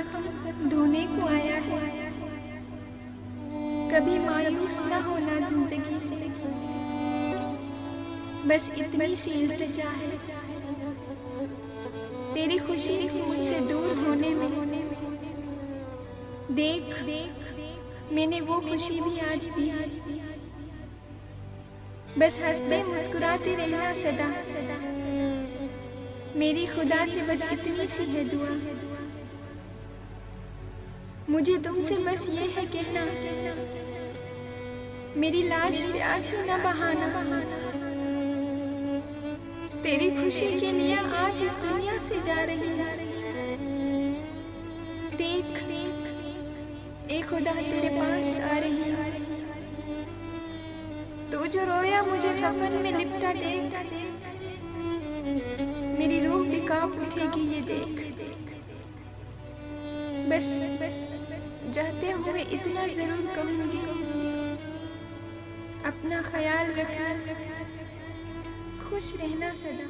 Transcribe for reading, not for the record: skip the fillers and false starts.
जख्म धोने को आया है। कभी मायूस न होना जिंदगी से, बस इतनी सी इल्तिजा है तेरी खुशी मुझसे दूर होने में। देख मैंने वो खुशी भी आज दी, बस हंसते मुस्कुराते रहना सदा। मेरी खुदा से बस इतनी सी है दुआ, मुझे तुमसे बस ये है कहना, मेरी लाश पे आंसू न बहाना। तेरी खुशी के लिए आज इस दुनिया से जा रही। देख ए खुदा तेरे पास आ रही। तू जो रोया मुझे कफन में लिपटा देख, मेरी रूह भी कांप उठेगी ये देख। बस जाते हुए इतना जरूर कहूंगी, अपना ख्याल रखना, खुश रहना सदा।